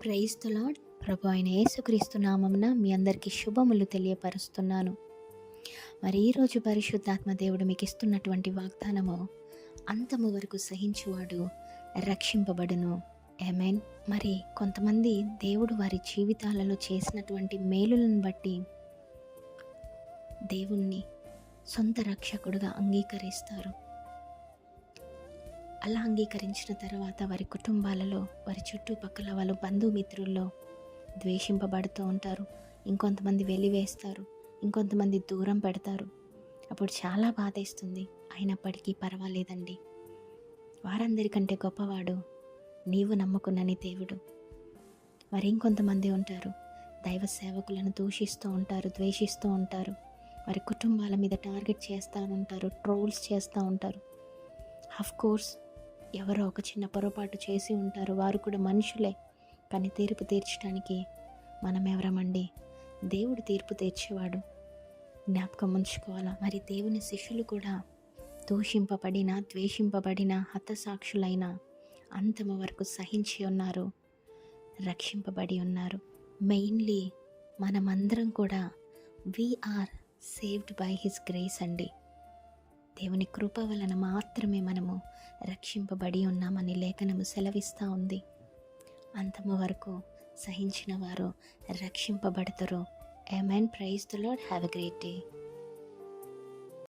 Praise the lord. ప్రభు అయిన యేసుక్రీస్తు నామమున మీ అందరికీ శుభములు తెలియపరుస్తున్నాను. మరి ఈరోజు పరిశుద్ధాత్మ దేవుడు మీకు ఇస్తున్నటువంటి వాగ్దానము, అంతము వరకు సహించువాడు రక్షింపబడును. ఆమేన్. మరి కొంతమంది దేవుడు వారి జీవితాలలో చేసినటువంటి మేలులను బట్టి దేవుణ్ణి సొంత రక్షకుడుగా అంగీకరిస్తారు. అలా అంగీకరించిన తర్వాత వారి కుటుంబాలలో, వారి చుట్టుపక్కల వాళ్ళ బంధుమిత్రుల్లో ద్వేషింపబడుతూ ఉంటారు. ఇంకొంతమంది వెలివేస్తారు, ఇంకొంతమంది దూరం పెడతారు. అప్పుడు చాలా బాధేస్తుంది. అయినప్పటికీ పర్వాలేదండి, వారందరికంటే గొప్పవాడు నీవు నమ్ముకున్న నీ దేవుడు. మరి ఇంకొంతమంది ఉంటారు, దైవ సేవకులను దూషిస్తూ ఉంటారు, ద్వేషిస్తూ ఉంటారు, వారి కుటుంబాల మీద టార్గెట్ చేస్తూ ఉంటారు, ట్రోల్స్ చేస్తూ ఉంటారు. కోర్స్ ఎవరో ఒక చిన్న పొరపాటు చేసి ఉంటారు, వారు కూడా మనుషులే. కానీ తీర్పు తీర్చడానికి మనం ఎవరమండి? దేవుడు తీర్పు తీర్చేవాడు. జ్ఞాపకం ఉంచుకోవాలా. మరి దేవుని శిష్యులు కూడా దూషింపబడిన, ద్వేషింపబడిన, హతసాక్షులైన అంతము వరకు సహించి ఉన్నారు, రక్షింపబడి ఉన్నారు. మెయిన్లీ మనమందరం కూడా we are saved by his grace అండి. దేవుని కృప వలన మాత్రమే మనము రక్షింపబడి ఉన్నామని లేఖనము సెలవిస్తూ ఉంది. అంతము వరకు సహించిన వారు రక్షింపబడతారు. ఆమేన్. Praise the Lord. Have a great day.